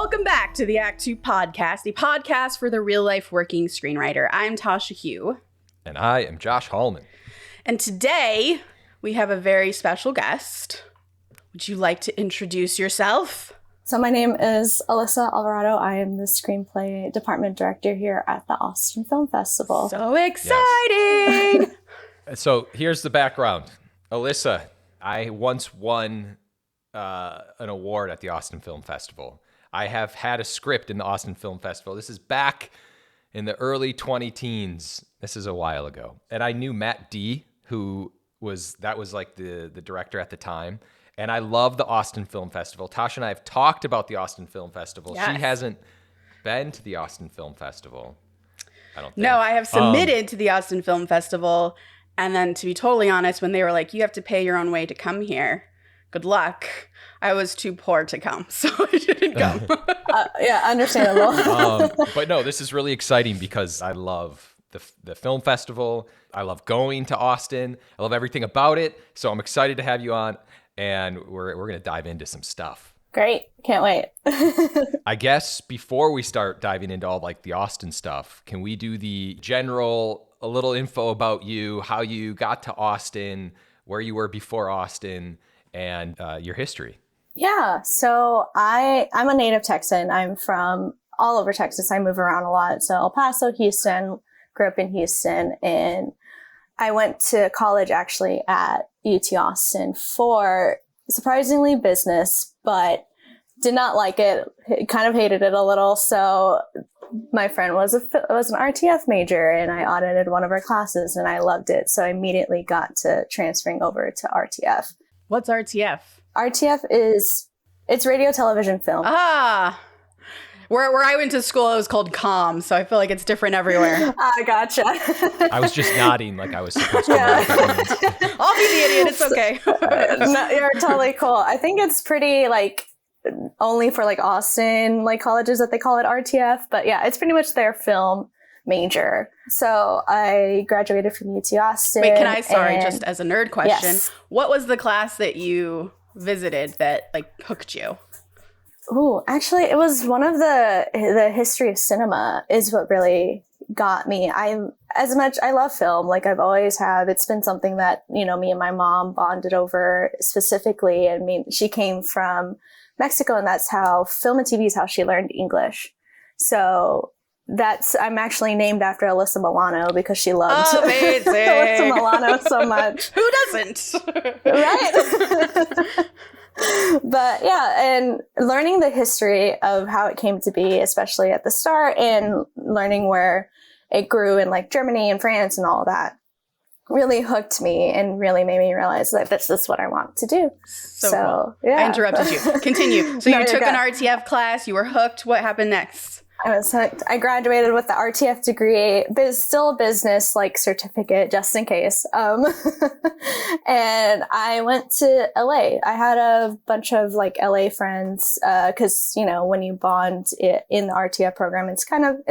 Welcome back to the Act Two podcast, a podcast for the real-life working screenwriter. I'm Tasha Hugh. And I am Josh Hallman. And today, we have a very special guest. Would you like to introduce yourself? So my name is Alyssa Alvarado. I am the Screenplay Department Director here at the Austin Film Festival. So exciting! Yes. So here's the background. Alyssa, I once won an award at the Austin Film Festival. I have had a script in the Austin Film Festival. This is back in the early 20-teens. This is a while ago. And I knew Matt D, who was like the director at the time. And I love the Austin Film Festival. Tasha and I have talked about the Austin Film Festival. Yes. She hasn't been to the Austin Film Festival, I don't think. No, I have submitted to the Austin Film Festival. And then to be totally honest, when they were like, you have to pay your own way to come here, good luck, I was too poor to come, so I didn't go. Yeah, understandable. But no, this is really exciting because I love the film festival. I love going to Austin. I love everything about it. So I'm excited to have you on, and we're going to dive into some stuff. Great. Can't wait. I guess before we start diving into all like the Austin stuff, can we do the general, a little info about you, how you got to Austin, where you were before Austin, and your history? Yeah. So I'm a native Texan. I'm from all over Texas. I move around a lot. So El Paso, Houston, grew up in Houston, and I went to college actually at UT Austin for surprisingly business, but did not like it. Kind of hated it a little. So my friend was an RTF major, and I audited one of her classes, and I loved it. So I immediately got to transferring over to RTF. What's RTF? RTF it's radio, television, film. Ah, where I went to school, it was called comm, so I feel like it's different everywhere. Gotcha. I was just nodding like I was supposed to. Yeah. I'll be the idiot. It's okay. No, you're totally cool. I think it's pretty like only for like Austin like colleges that they call it RTF, but yeah, it's pretty much their film major. So I graduated from UT Austin. Wait, just as a nerd question, Yes. What was the class that you visited that like hooked you? Ooh, actually, it was one of the history of cinema is what really got me. I love film, like I've always have. It's been something that, me and my mom bonded over specifically. I mean, she came from Mexico, and that's how film and TV is how she learned English. So I'm actually named after Alyssa Milano because she loved Amazing. Alyssa Milano so much. Who doesn't? Right? But yeah, and learning the history of how it came to be, especially at the start, and learning where it grew in like Germany and France and all that, really hooked me and really made me realize that this is what I want to do. So So cool. yeah. I interrupted you. Continue. So No, you you're took an good. RTF class. You were hooked. What happened next? I was hooked. I graduated with the RTF degree, but still a business like certificate just in case. And I went to LA. I had a bunch of like LA friends because when you bond in the RTF program, it's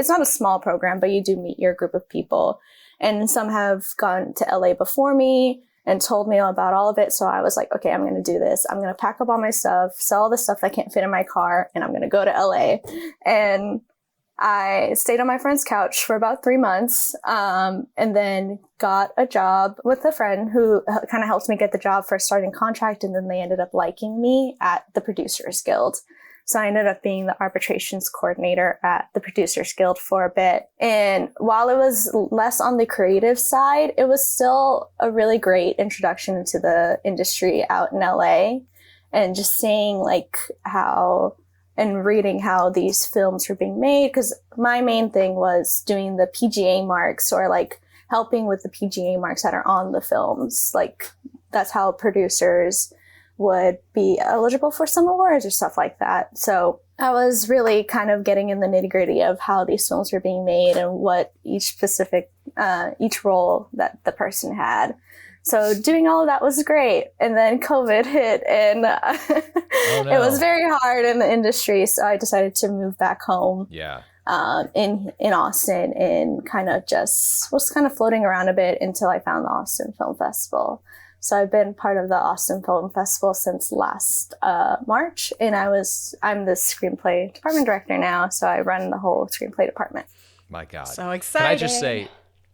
not a small program, but you do meet your group of people. And some have gone to LA before me and told me about all of it. So I was like, okay, I'm going to do this. I'm going to pack up all my stuff, sell all the stuff that can't fit in my car, and I'm going to go to LA. And I stayed on my friend's couch for about 3 months, and then got a job with a friend who kind of helped me get the job for a starting contract. And then they ended up liking me at the Producers Guild. So I ended up being the arbitrations coordinator at the Producers Guild for a bit. And while it was less on the creative side, it was still a really great introduction to the industry out in LA, and just seeing like how and reading how these films were being made. Because my main thing was doing the PGA marks, or like helping with the PGA marks that are on the films. Like that's how producers would be eligible for some awards or stuff like that. So I was really kind of getting in the nitty gritty of how these films were being made and what each role that the person had. So doing all of that was great. And then COVID hit, and it was very hard in the industry. So I decided to move back home. Yeah. In Austin, and kind of just was kind of floating around a bit until I found the Austin Film Festival. So I've been part of the Austin Film Festival since last March, and I'm the Screenplay Department Director now, so I run the whole Screenplay Department. My God. So excited. Can I just say,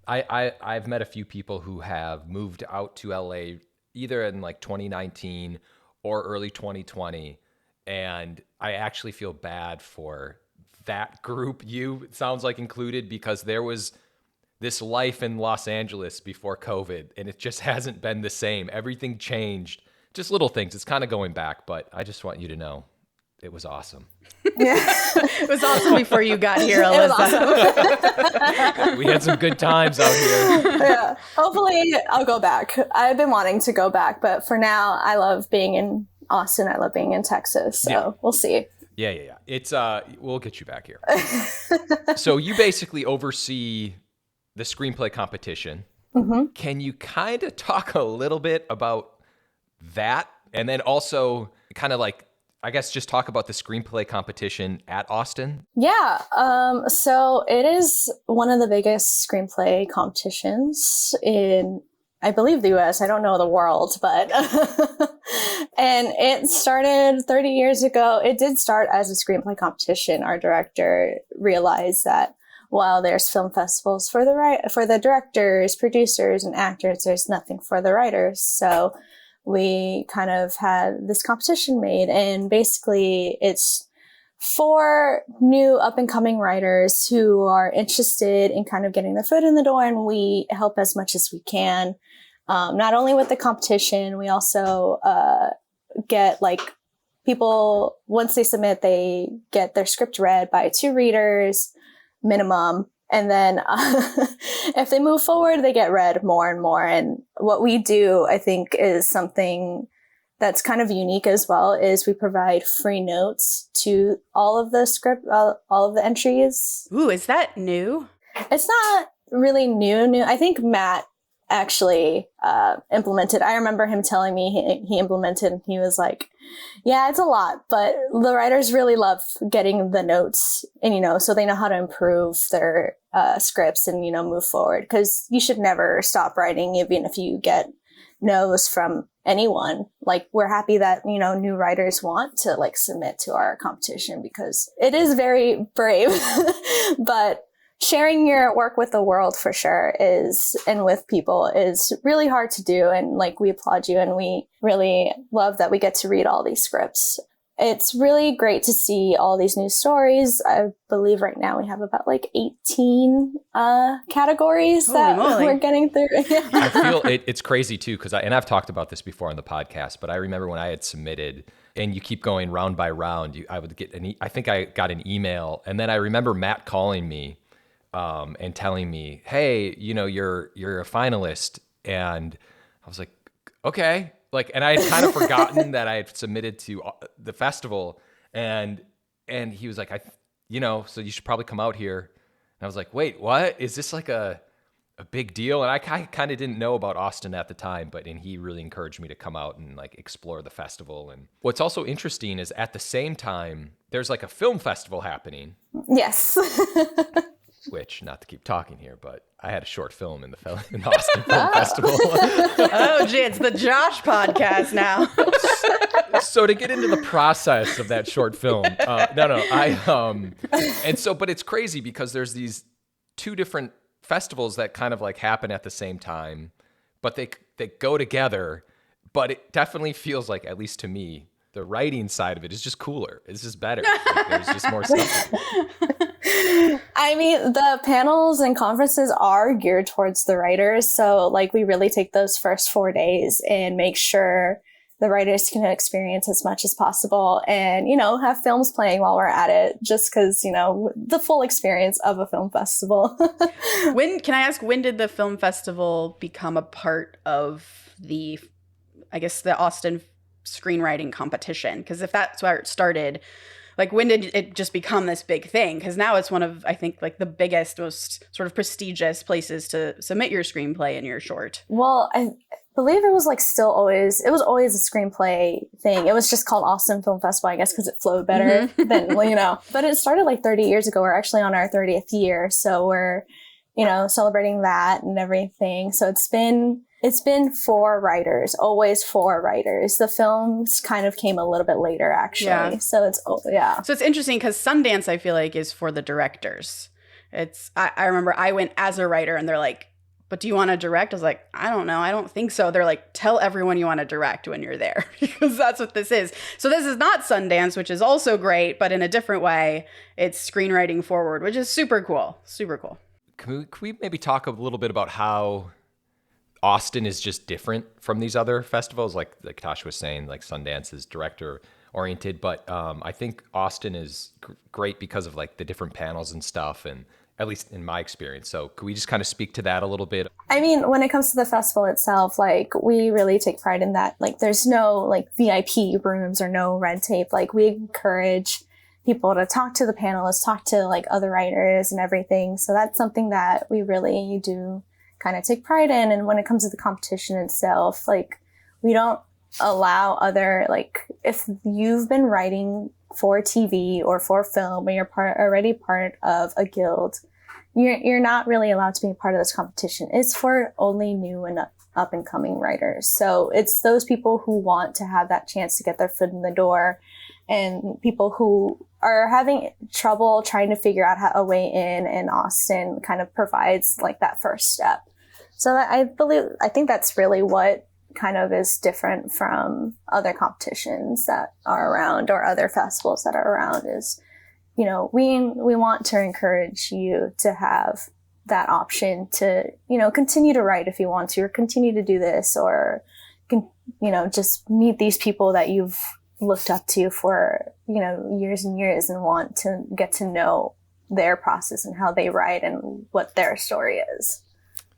I've met a few people who have moved out to LA either in like 2019 or early 2020, and I actually feel bad for that group, it sounds like included, because there was this life in Los Angeles before COVID, and it just hasn't been the same. Everything changed. Just little things. It's kind of going back, but I just want you to know it was awesome. Yeah. It was awesome before you got here, Alyssa. Awesome. We had some good times out here. Yeah. Hopefully I'll go back. I've been wanting to go back, but for now, I love being in Austin. I love being in Texas. So we'll see. Yeah. It's we'll get you back here. So you basically oversee the screenplay competition. Mm-hmm. Can you kind of talk a little bit about that? And then also kind of like, I guess, just talk about the screenplay competition at Austin? Yeah. So it is one of the biggest screenplay competitions in, I believe, the US. I don't know the world, but and it started 30 years ago. It did start as a screenplay competition. Our director realized that while there's film festivals for the directors, producers, and actors, there's nothing for the writers. So we kind of had this competition made, and basically it's for new up-and-coming writers who are interested in kind of getting their foot in the door, and we help as much as we can. Not only with the competition, we also get like people, once they submit, they get their script read by 2 readers minimum. And then if they move forward, they get read more and more. And what we do, I think, is something that's kind of unique as well, is we provide free notes to all of the script, all of the entries. Ooh, is that new? It's not really new. I think Matt actually implemented. I remember him telling me he implemented. He was like, yeah, it's a lot, but the writers really love getting the notes, and so they know how to improve their scripts and move forward, because you should never stop writing, even if you get no's from anyone. Like, we're happy that new writers want to like submit to our competition, because it is very brave. But sharing your work with the world for sure and with people is really hard to do. And like, we applaud you, and we really love that we get to read all these scripts. It's really great to see all these new stories. I believe right now we have about like 18 categories that we're getting through. I feel it's crazy too, because I've talked about this before on the podcast, but I remember when I had submitted, and you keep going round by round, I would get I think I got an email, and then I remember Matt calling me and telling me, hey, you're a finalist. And I was like, okay. Like, and I had kind of forgotten that I had submitted to the festival, and he was like, so you should probably come out here. And I was like, wait, what? Is this like a big deal? And I kind of didn't know about Austin at the time, and he really encouraged me to come out and like explore the festival. And what's also interesting is at the same time, there's like a film festival happening. Yes. Which, not to keep talking here, but I had a short film in the Austin Film Festival. Oh, gee, it's the Josh podcast now. So to get into the process of that short film, but it's crazy because there's these 2 different festivals that kind of like happen at the same time, but they go together. But it definitely feels like, at least to me, the writing side of it is just cooler. It's just better. Like, there's just more stuff. I mean, the panels and conferences are geared towards the writers. So like, we really take those first 4 days and make sure the writers can experience as much as possible, and, have films playing while we're at it, just because, the full experience of a film festival. When did the film festival become a part of the Austin screenwriting competition? Because if that's where it started, like, when did it just become this big thing? Because now it's one of, I think, like the biggest, most sort of prestigious places to submit your screenplay and your short. Well, I believe it was like it was always a screenplay thing. It was just called Austin Film Festival, I guess, because it flowed better than, But it started like 30 years ago. We're actually on our 30th year. So we're, celebrating that and everything. So it's been It's been for writers, always for writers. The films kind of came a little bit later, actually. Yeah. So it's, So it's interesting because Sundance, I feel like, is for the directors. I remember I went as a writer and they're like, but do you want to direct? I was like, I don't know. I don't think so. They're like, tell everyone you want to direct when you're there because that's what this is. So this is not Sundance, which is also great, but in a different way. It's screenwriting forward, which is super cool. Super cool. Can we maybe talk a little bit about how Austin is just different from these other festivals? Like Tasha was saying, like Sundance is director oriented, but I think Austin is great because of like the different panels and stuff, and at least in my experience. So could we just kind of speak to that a little bit? I mean, when it comes to the festival itself, like we really take pride in that. Like there's no like VIP rooms or no red tape. Like we encourage people to talk to the panelists, talk to like other writers and everything. So that's something that we really do kind of take pride in. And when it comes to the competition itself, like we don't allow other, like if you've been writing for TV or for film and you're already part of a guild, you're not really allowed to be a part of this competition. It's for only new and up and coming writers. So it's those people who want to have that chance to get their foot in the door, and people who are having trouble trying to figure out a way in, and Austin kind of provides like that first step. So I think that's really what kind of is different from other competitions that are around or other festivals that are around is, you know, we want to encourage you to have that option to, you know, continue to write if you want to, or continue to do this, or, you know, just meet these people that you've looked up to for, you know, years and years and want to get to know their process and how they write and what their story is.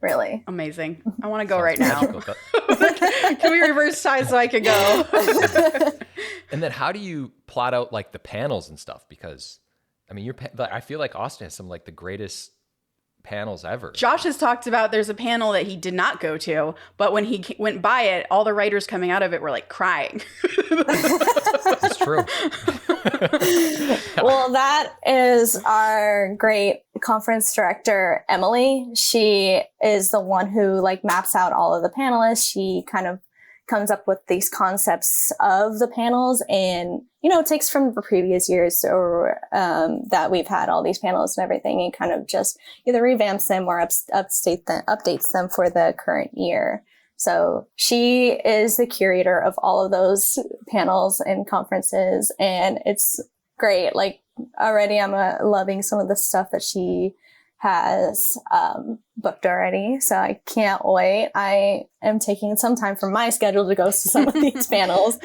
Really amazing. I want to go right now. Can we reverse time so I can go? And then how do you plot out like the panels and stuff? Because I mean, I feel like Austin has some like the greatest panels ever. Josh has talked about there's a panel that he did not go to, but when he went by it, all the writers coming out of it were like crying. It's true. Well, that is our great conference director, Emily. She is the one who like maps out all of the panelists. She kind of comes up with these concepts of the panels, and, you know, takes from the previous years or that we've had all these panels and everything, and kind of just either revamps them or updates them for the current year. So she is the curator of all of those panels and conferences, and it's great. Like already I'm loving some of the stuff that she has booked already. So I can't wait. I am taking some time from my schedule to go to some of these panels.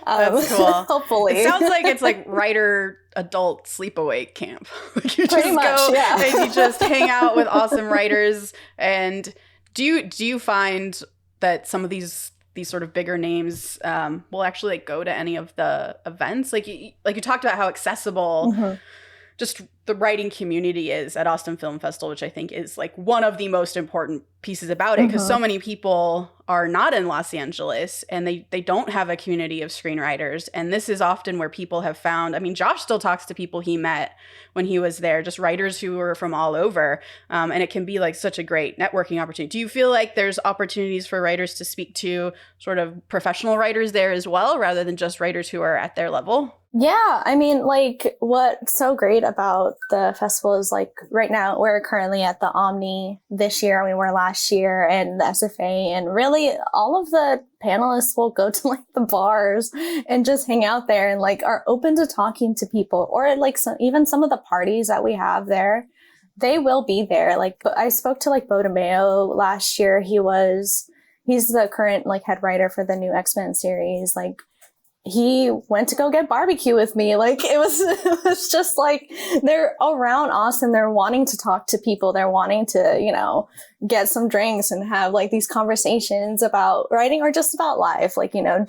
That's cool. Hopefully. It sounds like it's like writer adult sleepaway camp. Like you Pretty just much, go yeah. and you just hang out with awesome writers. And do you find that some of these sort of bigger names will actually like go to any of the events? Like you talked about how accessible just the writing community is at Austin Film Festival, which I think is like one of the most important pieces about it, because so many people are not in Los Angeles and they don't have a community of screenwriters. And this is often where people have found, I mean, Josh still talks to people he met when he was there, just writers who were from all over. And it can be like such a great networking opportunity. Do you feel like there's opportunities for writers to speak to sort of professional writers there as well, rather than just writers who are at their level? Yeah, I mean, like, what's so great about the festival is, like, right now we're currently at the Omni this year, we were last year, and the SFA, and really all of the panelists will go to, like, the bars and just hang out there and, like, are open to talking to people, or, like, even some of the parties that we have there, they will be there. Like, I spoke to, like, Bo DeMeo last year. He's the current, like, head writer for the new X-Men series, like, he went to go get barbecue with me. Like it was just like they're around Austin. They're wanting to talk to people. They're wanting to, you know, get some drinks and have like these conversations about writing or just about life. Like, you know,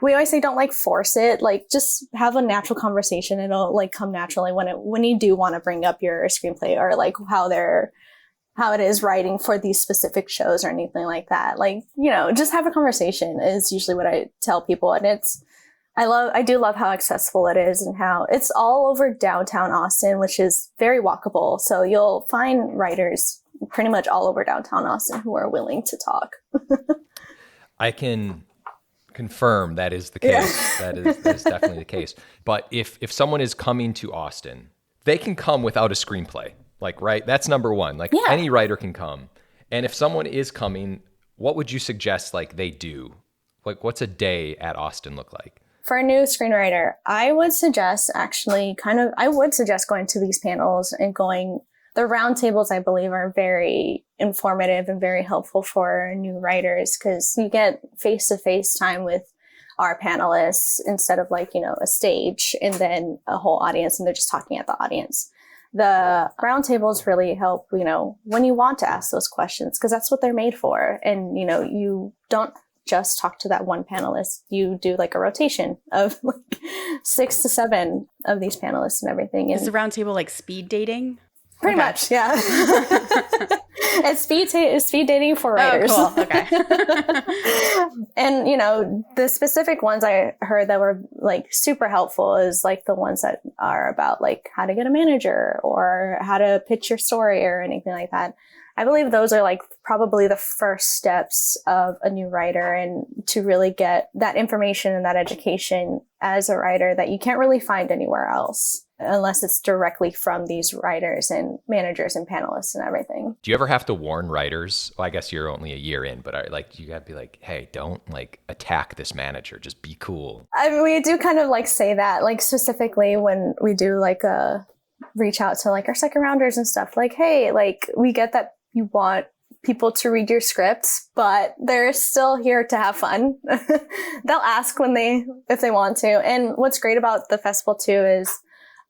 we always say don't like force it. Like just have a natural conversation. It'll like come naturally when you do want to bring up your screenplay or like how it is writing for these specific shows or anything like that. Like, you know, just have a conversation is usually what I tell people. And I do love how accessible it is and how it's all over downtown Austin, which is very walkable. So you'll find writers pretty much all over downtown Austin who are willing to talk. I can confirm that is the case. That is definitely the case. But if someone is coming to Austin, they can come without a screenplay. Like, right? That's number one. Like any writer can come. And if someone is coming, what would you suggest like they do? Like, what's a day at Austin look like? For a new screenwriter, I would suggest going to these panels and the roundtables, I believe, are very informative and very helpful for new writers because you get face-to-face time with our panelists instead of like, a stage and then a whole audience and they're just talking at the audience. The roundtables really help, when you want to ask those questions because that's what they're made for. And, you don't just talk to that one panelist. You do like a rotation of like 6 to 7 of these panelists and everything. Is the roundtable like speed dating? Pretty much, yeah. It's speed dating for writers. Oh, cool. Okay. And, the specific ones I heard that were like super helpful is like the ones that are about like how to get a manager or how to pitch your story or anything like that. I believe those are like probably the first steps of a new writer and to really get that information and that education as a writer that you can't really find anywhere else unless it's directly from these writers and managers and panelists and everything. Do you ever have to warn writers? Well, I guess you're only a year in, but you got to be like, hey, don't like attack this manager. Just be cool. I mean, we do kind of like say that, like specifically when we do like reach out to like our second rounders and stuff like, hey, like we get that you want people to read your scripts, but they're still here to have fun. They'll ask if they want to. And what's great about the festival too is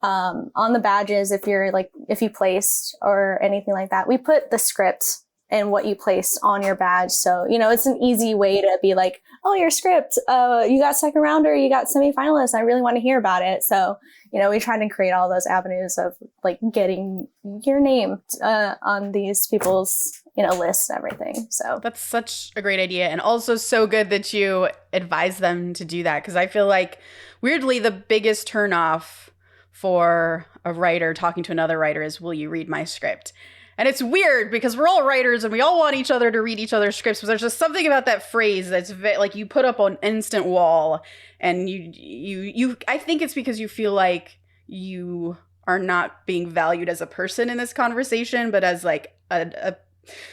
on the badges, if you placed or anything like that, we put the script and what you place on your badge. So, it's an easy way to be like, oh, your script, you got second rounder, you got semifinalist. I really want to hear about it. So, we try to create all those avenues of like getting your name on these people's, lists and everything. So that's such a great idea. And also so good that you advise them to do that. Cause I feel like weirdly the biggest turnoff for a writer talking to another writer is, will you read my script? And it's weird because we're all writers and we all want each other to read each other's scripts, but there's just something about that phrase that's like you put up an instant wall and you I think it's because you feel like you are not being valued as a person in this conversation, but as like a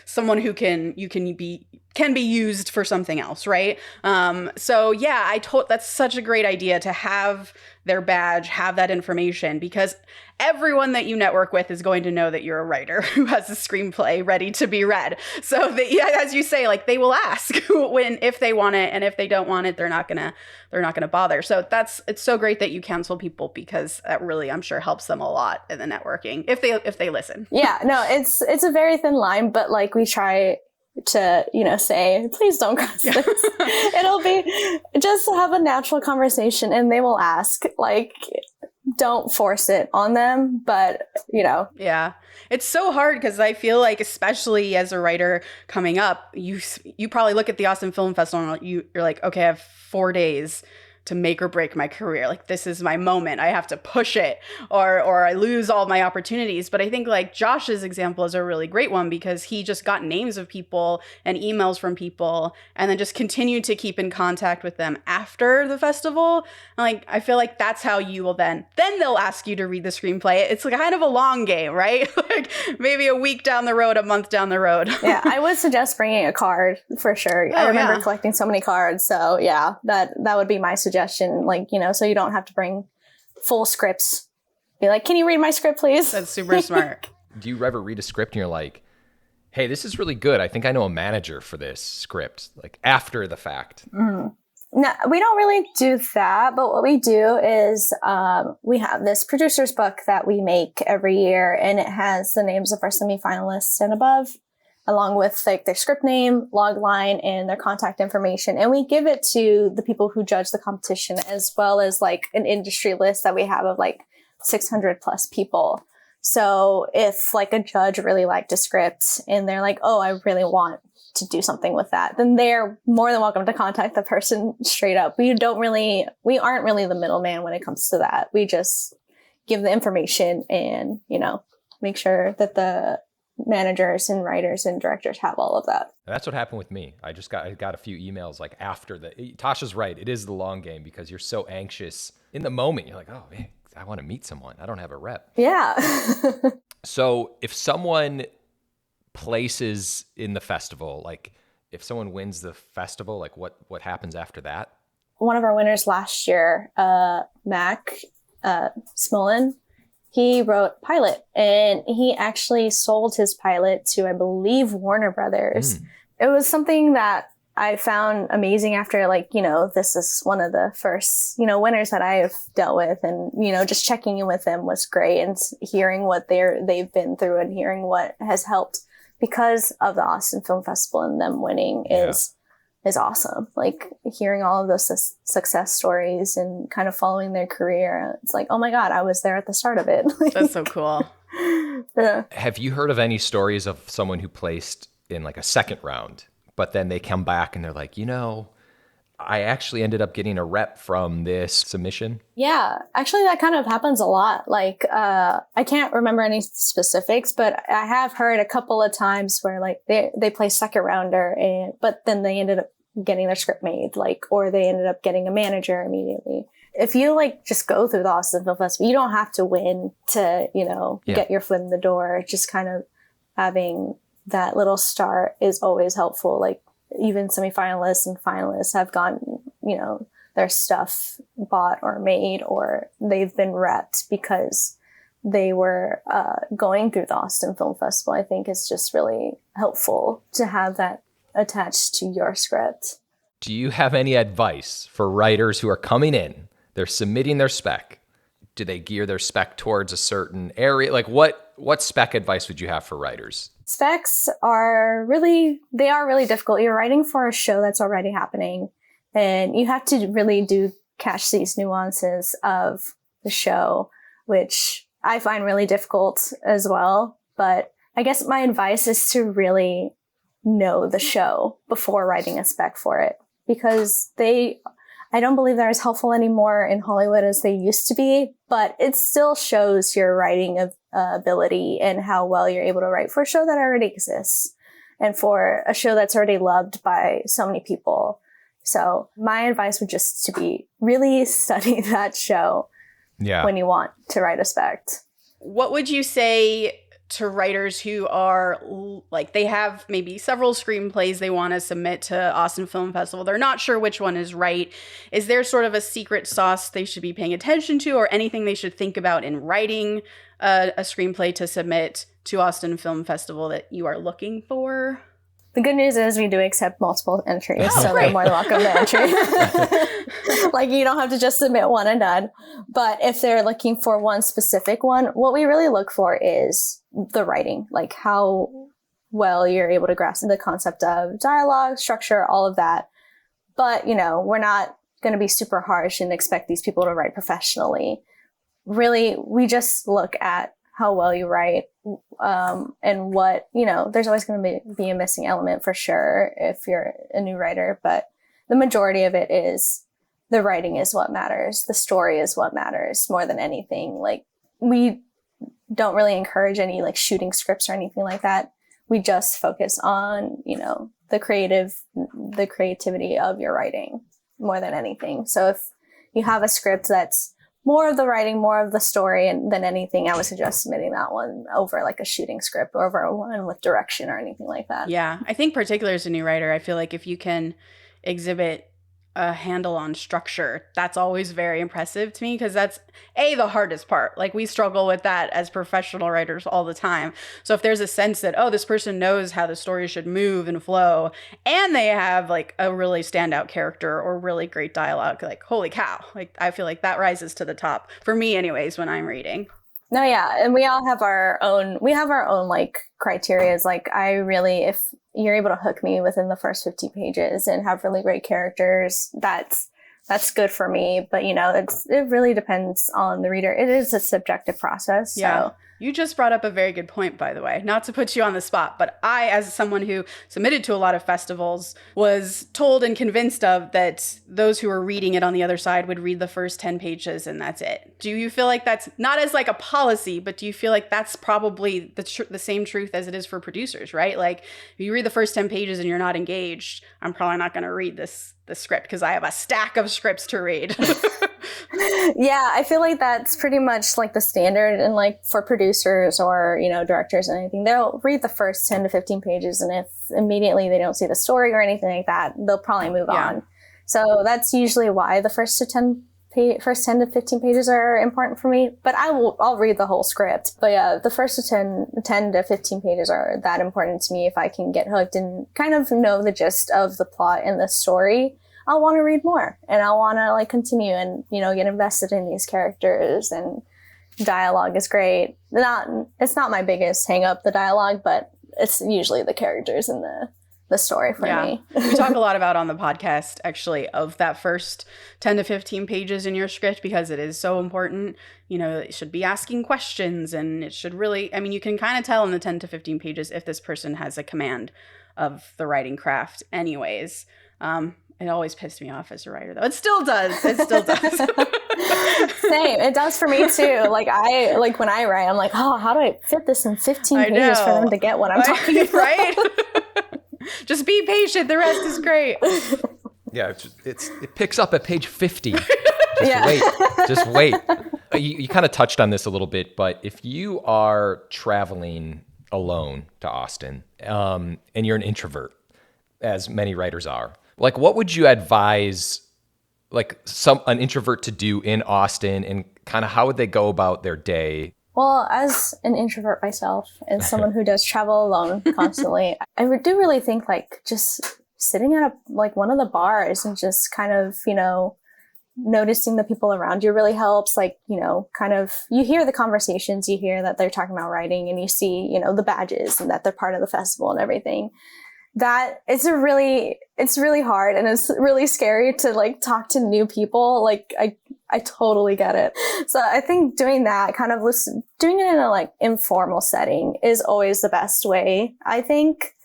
someone who can be used for something else, right? So yeah, that's such a great idea to have their badge, have that information, because everyone that you network with is going to know that you're a writer who has a screenplay ready to be read. So as you say, like they will ask if they want it, and if they don't want it, they're not gonna bother. So it's so great that you counsel people, because that really, I'm sure, helps them a lot in the networking if they listen. Yeah, no, it's a very thin line, but like we try to, say, please don't cross this. It'll be just have a natural conversation and they will ask, like, don't force it on them, but Yeah. It's so hard because I feel like, especially as a writer coming up, you probably look at the Austin Film Festival and you're like, okay, I have 4 days to make or break my career. Like, this is my moment. I have to push it or I lose all my opportunities. But I think like Josh's example is a really great one, because he just got names of people and emails from people and then just continued to keep in contact with them after the festival. And like, I feel like that's how you will then they'll ask you to read the screenplay. It's like kind of a long game, right? Like maybe a week down the road, a month down the road. Yeah, I would suggest bringing a card for sure. I remember collecting so many cards. So yeah, that would be my suggestion. Like, so you don't have to bring full scripts. Be like, can you read my script, please? That's super smart. Do you ever read a script and you're like, hey, this is really good. I think I know a manager for this script, like after the fact? Mm-hmm. No, we don't really do that. But what we do is we have this producer's book that we make every year, and it has the names of our semifinalists and above, along with like their script name, log line, and their contact information. And we give it to the people who judge the competition, as well as like an industry list that we have of like 600 plus people. So if like a judge really liked a script and they're like, oh, I really want to do something with that, then they're more than welcome to contact the person straight up. We aren't really the middleman when it comes to that. We just give the information and, make sure that the managers and writers and directors have all of that. That's what happened with me. I got a few emails like after Tasha's right. It is the long game because you're so anxious in the moment. You're like, oh man, I want to meet someone. I don't have a rep. Yeah. So if someone places in the festival, like if someone wins the festival, like what happens after that? One of our winners last year, Mac Smolin, he wrote pilot, and he actually sold his pilot to, I believe, Warner Brothers. It was something that I found amazing after, like, you know, this is one of the first, you know, winners that I've dealt with, and, you know, just checking in with them was great, and hearing what they've been through and hearing what has helped because of the Austin Film Festival and them winning is awesome. Like, hearing all of those success stories and kind of following their career, it's like, oh my God, I was there at the start of it. That's so cool. Yeah. Have you heard of any stories of someone who placed in like a second round, but then they come back and they're like, you know, I actually ended up getting a rep from this submission? Yeah, actually that kind of happens a lot. Like, I can't remember any specifics, but I have heard a couple of times where like they play second rounder, but then they ended up getting their script made, like, or they ended up getting a manager immediately. If you like just go through the Austin Film Festival, you don't have to win to, you know, get your foot in the door. Just kind of having that little start is always helpful. Like, even semifinalists and finalists have gotten, you know, their stuff bought or made, or they've been repped because they were going through the Austin Film Festival. I think it's just really helpful to have that attached to your script. Do you have any advice for writers who are coming in? They're submitting their spec. Do they gear their spec towards a certain area? Like, what spec advice would you have for writers? Specs are really difficult. You're writing for a show that's already happening, and you have to really catch these nuances of the show, which I find really difficult as well. But I guess my advice is to really know the show before writing a spec for it, because I don't believe they're as helpful anymore in Hollywood as they used to be, but it still shows your writing ability and how well you're able to write for a show that already exists and for a show that's already loved by so many people. So my advice would just to be really study that show when you want to write a spec. What would you say to writers who are like, they have maybe several screenplays they want to submit to Austin Film Festival? They're not sure which one is right. Is there sort of a secret sauce they should be paying attention to, or anything they should think about in writing a screenplay to submit to Austin Film Festival that you are looking for? The good news is we do accept multiple entries, so they're more than welcome to entry. Like, you don't have to just submit one and done. But if they're looking for one specific one, what we really look for is the writing, like how well you're able to grasp the concept of dialogue, structure, all of that. But, you know, we're not going to be super harsh and expect these people to write professionally. Really, we just look at how well you write, and what, you know, there's always going to be a missing element for sure if you're a new writer, but the majority of it is the writing is what matters. The story is what matters more than anything. Like, we don't really encourage any like shooting scripts or anything like that. We just focus on, you know, the creativity of your writing more than anything. So if you have a script that's more of the writing, more of the story, and than anything, I would suggest submitting that one over like a shooting script or over one with direction or anything like that. Yeah, I think particularly as a new writer, I feel like if you can exhibit a handle on structure, that's always very impressive to me, because that's the hardest part. Like, we struggle with that as professional writers all the time. So if there's a sense that, oh, this person knows how the story should move and flow, and they have like a really standout character or really great dialogue, like, holy cow, like, I feel like that rises to the top for me anyways when I'm reading. No, yeah. And we all have our own like criterias. Like, if you're able to hook me within the first 50 pages and have really great characters, that's good for me. But, you know, it really depends on the reader. It is a subjective process. Yeah. So You just brought up a very good point, by the way. Not to put you on the spot, but I, as someone who submitted to a lot of festivals, was told and convinced of that those who were reading it on the other side would read the first 10 pages and that's it. Do you feel like that's not as like a policy, but do you feel like that's probably the same truth as it is for producers, right? Like if you read the first 10 pages and you're not engaged, I'm probably not going to read the script because I have a stack of scripts to read. Yeah, I feel like that's pretty much like the standard, and like for producers or, you know, directors and anything, they'll read the first 10 to 15 pages, and if immediately they don't see the story or anything like that, they'll probably move on. So that's usually why the first 10 to 15 pages are important for me, but I'll read the whole script. But yeah, the first 10 to 15 pages are that important to me. If I can get hooked and kind of know the gist of the plot and the story, I'll want to read more, and I'll want to like continue and, you know, get invested in these characters, and dialogue is great. It's not my biggest hang up, the dialogue, but it's usually the characters and the story for me. We talk a lot about on the podcast, actually, of that first 10 to 15 pages in your script, because it is so important. You know, it should be asking questions, and it should really, I mean, you can kind of tell in the 10 to 15 pages if this person has a command of the writing craft anyways. It always pissed me off as a writer, though. It still does. Same. It does for me too. Like when I write, I'm like, oh, how do I fit this in 15 pages for them to get what I'm talking about? Right? Just be patient. The rest is great. Yeah, it picks up at page 50. Just wait. You kind of touched on this a little bit, but if you are traveling alone to Austin, and you're an introvert, as many writers are, like, what would you advise, like, an introvert to do in Austin, and kind of how would they go about their day? Well, as an introvert myself, and someone who does travel alone constantly, I do really think like just sitting at one of the bars and just kind of, you know, noticing the people around you really helps. Like, you know, kind of, you hear the conversations, you hear that they're talking about writing, and you see, you know, the badges and that they're part of the festival and everything. That it's really hard, and it's really scary to like talk to new people. Like I totally get it. So I think doing that, kind of doing it in a like informal setting is always the best way, I think.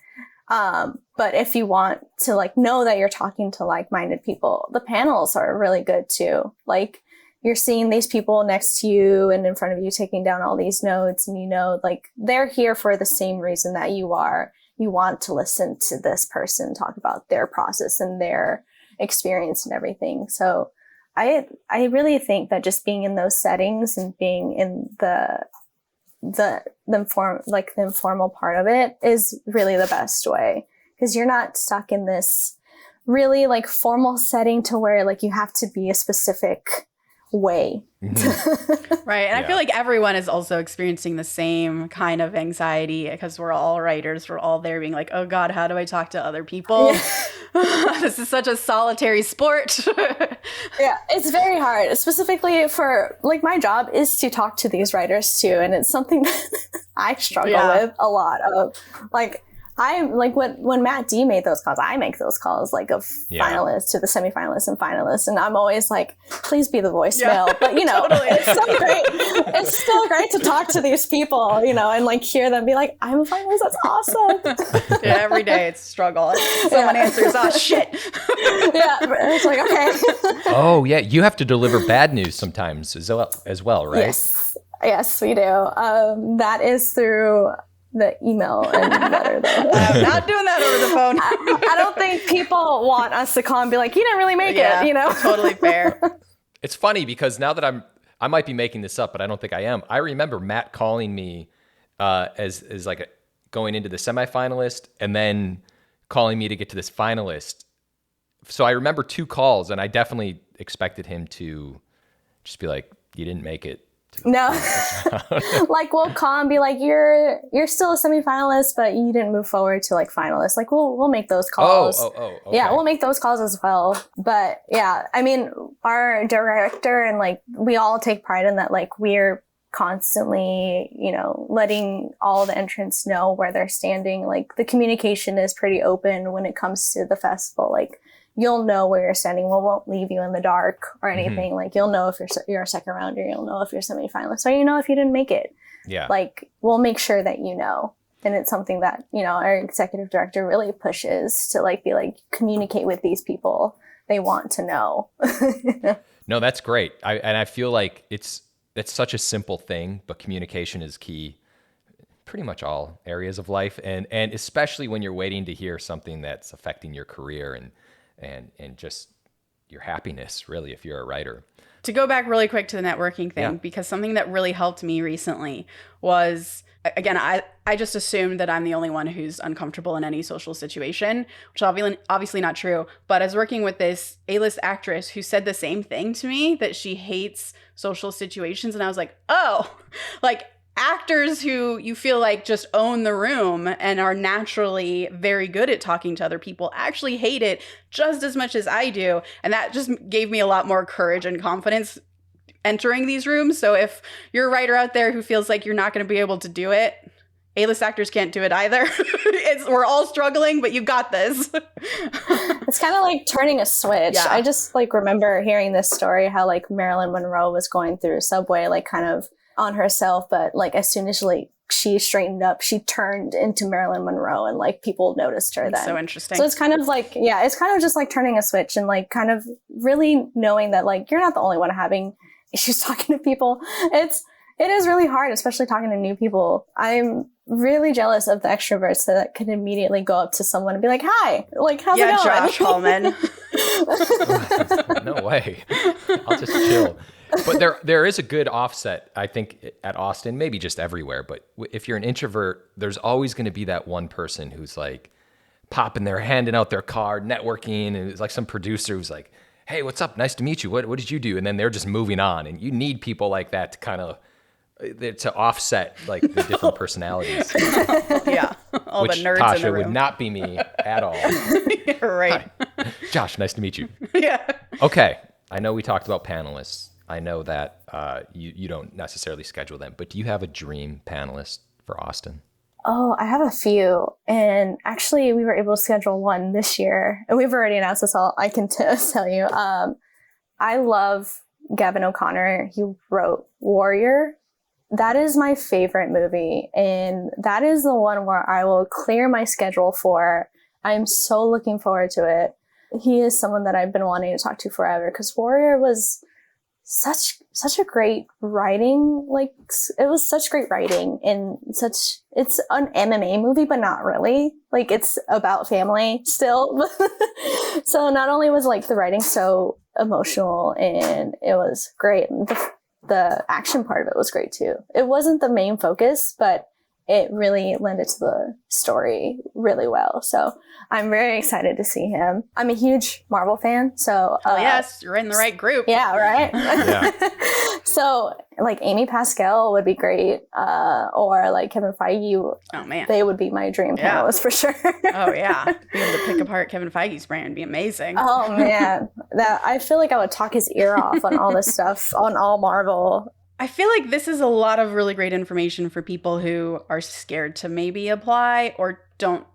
But if you want to like know that you're talking to like-minded people, the panels are really good too. Like you're seeing these people next to you and in front of you taking down all these notes, and you know, like they're here for the same reason that you are. You want to listen to this person talk about their process and their experience and everything. So I really think that just being in those settings and being in the informal part of it is really the best way, because you're not stuck in this really like formal setting to where like you have to be a specific way. Mm-hmm. Right. And I feel like everyone is also experiencing the same kind of anxiety, because we're all writers. We're all there being like, oh God, how do I talk to other people? This is such a solitary sport. Yeah, it's very hard. Specifically for like my job is to talk to these writers too. And it's something that I struggle with a lot of. Like I'm like when Matt D made those calls, I make those calls like of finalists to the semifinalists and finalists, and I'm always like, please be the voicemail. Yeah, but you know, totally. It's so great. It's still great to talk to these people, you know, and like hear them be like, I'm a finalist. That's awesome. Yeah, every day it's a struggle. Someone answers, oh shit. Yeah, it's like okay. Oh yeah, you have to deliver bad news sometimes as well, right? Yes, we do. That is through the email and letter, though. I'm not doing that over the phone. I don't think people want us to call and be like, you didn't really make it, you know? Totally fair. It's funny because now that I might be making this up, but I don't think I am. I remember Matt calling me as like going into the semifinalist and then calling me to get to this finalist. So I remember 2 calls, and I definitely expected him to just be like, you didn't make it. No, like we'll call and be like, you're still a semifinalist, but you didn't move forward to like finalists. Like we'll make those calls. Okay. Yeah, we'll make those calls as well. But yeah, I mean, our director and like we all take pride in that. Like we're constantly, you know, letting all the entrants know where they're standing. Like the communication is pretty open when it comes to the festival. Like you'll know where you're standing. We won't leave you in the dark or anything. Like, you'll know if you're a second rounder, you'll know if you're semifinalist, or you know if you didn't make it. Yeah. Like, we'll make sure that you know. And it's something that, you know, our executive director really pushes to like be like, communicate with these people. They want to know. No, that's great. I feel like it's such a simple thing, but communication is key. Pretty much all areas of life, and especially when you're waiting to hear something that's affecting your career and just your happiness, really, if you're a writer. To go back really quick to the networking thing, because something that really helped me recently was, again, I just assumed that I'm the only one who's uncomfortable in any social situation, which is obviously not true. But I was working with this A-list actress who said the same thing to me, that she hates social situations. And I was like, oh, like, actors who you feel like just own the room and are naturally very good at talking to other people actually hate it just as much as I do. And that just gave me a lot more courage and confidence entering these rooms. So if you're a writer out there who feels like you're not going to be able to do it, A-list actors can't do it either. We're all struggling, but you got this. It's kind of like turning a switch. Yeah. I just like remember hearing this story, how like Marilyn Monroe was going through a subway, like kind of on herself, but like as soon as she straightened up, she turned into Marilyn Monroe, and like people noticed her then. So interesting. So it's kind of like, yeah, it's kind of just like turning a switch and like kind of really knowing that like you're not the only one having issues talking to people. It is really hard, especially talking to new people. I'm really jealous of the extroverts that can immediately go up to someone and be like, hi, like, how's it going? Josh Hallman. No way. I'll just chill. But there is a good offset, I think, at Austin, maybe just everywhere. But if you're an introvert, there's always going to be that one person who's like popping their handing out their card, networking, and it's like some producer who's like, hey, what's up? Nice to meet you. What did you do? And then they're just moving on. And you need people like that to kind of to offset like the different personalities. Yeah, all which the nerds Tasha in the room. would not be me at all. You're right. Hi. Josh, nice to meet you. Yeah. Okay, I know we talked about panelists. I know that you don't necessarily schedule them, but do you have a dream panelist for Austin? Oh, I have a few. And actually, we were able to schedule one this year. And we've already announced this all. I can tell you. I love Gavin O'Connor. He wrote Warrior. That is my favorite movie. And that is the one where I will clear my schedule for. I'm so looking forward to it. He is someone that I've been wanting to talk to forever, because Warrior was such a great writing. Like, it was such great writing, and it's an MMA movie, but not really. Like, it's about family still. So not only was like the writing so emotional and it was great, the action part of it was great too. It wasn't the main focus, but it really lended to the story really well. So I'm very excited to see him. I'm a huge Marvel fan, so yes, you're in the right group. yeah, right. Yeah. So like Amy Pascal would be great, or like Kevin Feige. Oh man, They would be my dream panelists for sure. Oh yeah, be able to pick apart Kevin Feige's brand would be amazing. Oh man, that I feel like I would talk his ear off on all this stuff, on all Marvel. I feel like this is a lot of really great information for people who are scared to maybe apply or don't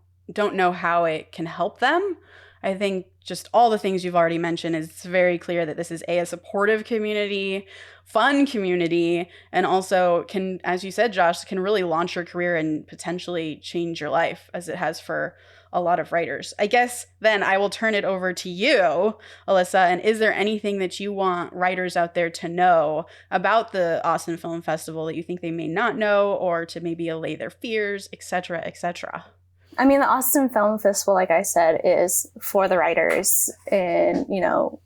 know how it can help them. I think just all the things you've already mentioned, it's very clear that this is a supportive community, fun community, and also can, as you said, Josh, can really launch your career and potentially change your life, as it has for a lot of writers. I guess then I will turn it over to you, Alyssa. And is there anything that you want writers out there to know about the Austin Film Festival that you think they may not know, or to maybe allay their fears, et cetera, et cetera? I mean, the Austin Film Festival, like I said, is for the writers. And, you know,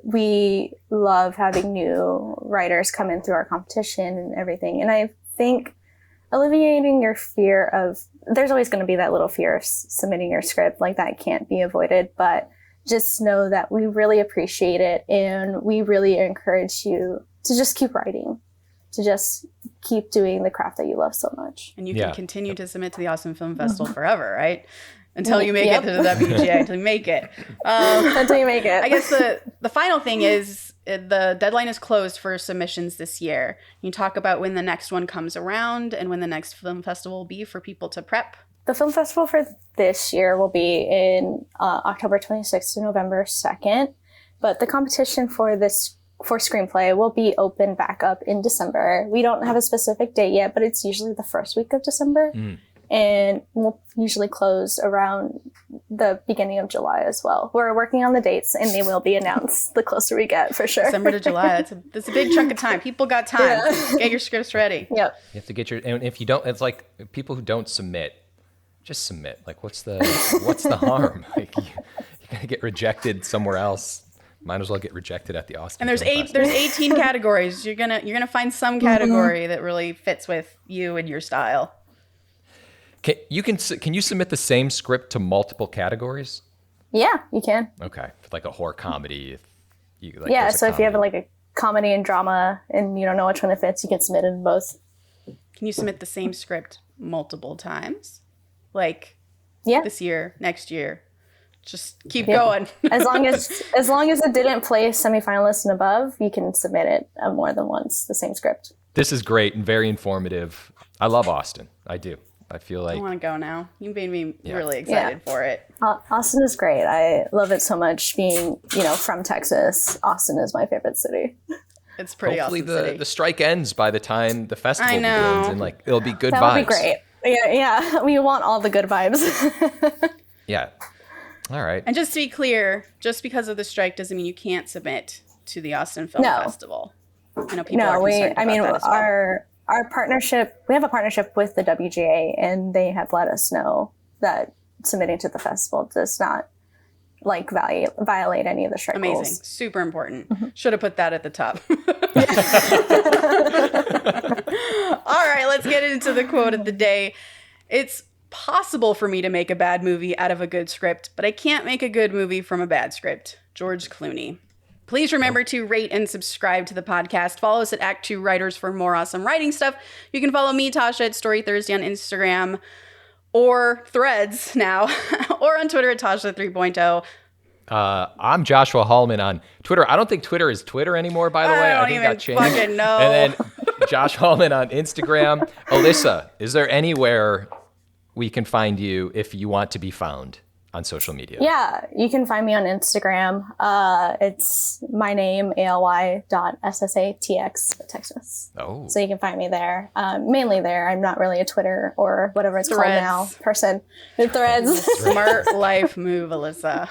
we love having new writers come in through our competition and everything. And I think alleviating your fear of, there's always going to be that little fear of submitting your script, like that can't be avoided, but just know that we really appreciate it, and we really encourage you to just keep writing, to just keep doing the craft that you love so much. And you can continue to submit to the Austin Film Festival forever, right? Until you make it to the WGA, until you make it. Until you make it. I guess the final thing is the deadline is closed for submissions this year. You talk about when the next one comes around and when the next film festival will be for people to prep. The film festival for this year will be in October 26th to November 2nd, but the competition for screenplay will be open back up in December. We don't have a specific date yet, but it's usually the first week of December, and we'll usually close around the beginning of July as well. We're working on the dates, and they will be announced the closer we get, for sure. December to July, that's a big chunk of time. People got time. Yeah. Get your scripts ready. Yep. You have to get and if you don't, it's like people who don't submit, just submit. Like, what's the harm? Like, you're gonna get rejected somewhere else. Might as well get rejected at the Austin. And there's 18 categories. You're gonna find some category that really fits with you and your style. Can you submit the same script to multiple categories? Yeah, you can. Okay, like a horror comedy. So if you have like a comedy and drama and you don't know which one it fits, you can submit it in both. Can you submit the same script multiple times? Like, this year, next year? Just keep going. as long as it didn't place semifinalists and above, you can submit it more than once, the same script. This is great and very informative. I love Austin. I do. I feel like I want to go now. You made me really excited for it. Austin is great. I love it so much. Being, from Texas, Austin is my favorite city. It's pretty Hopefully awesome city. the strike ends by the time the festival begins, and it'll be good vibes. That would be great. Yeah. We want all the good vibes. Yeah. All right. And just to be clear, just because of the strike doesn't mean you can't submit to the Austin Film Festival. I know people are concerned about that as well. Our partnership, we have a partnership with the WGA, and they have let us know that submitting to the festival does not violate any of the strike Amazing. rules. Super important. Should have put that at the top. All right, let's get into the quote of the day. It's possible for me to make a bad movie out of a good script, but I can't make a good movie from a bad script. George Clooney. Please remember to rate and subscribe to the podcast. Follow us at ActTwoWriters for more awesome writing stuff. You can follow me, Tasha, at Story Thursday on Instagram, or Threads now, or on Twitter at Tasha 3.0. I'm Joshua Hallman on Twitter. I don't think Twitter is Twitter anymore, by the way. I think that changed. Fucking know. And then Josh Hallman on Instagram. Alyssa, is there anywhere we can find you if you want to be found on social media? Yeah, you can find me on Instagram. It's my name, ALY.SSATX, Texas. Oh. So you can find me there. Mainly there. I'm not really a Twitter or whatever it's called now person. Threads. Smart life move, Alyssa.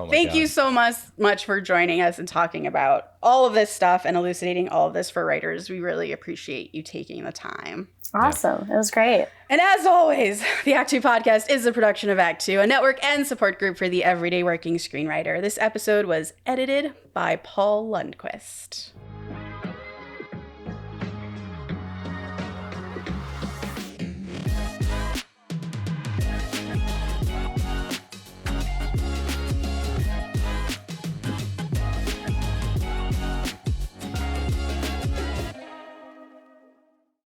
Thank you so much for joining us and talking about all of this stuff and elucidating all of this for writers. We really appreciate you taking the time. Awesome. It was great. And as always, the Act Two podcast is a production of Act Two, a network and support group for the everyday working screenwriter. This episode was edited by Paul Lundquist.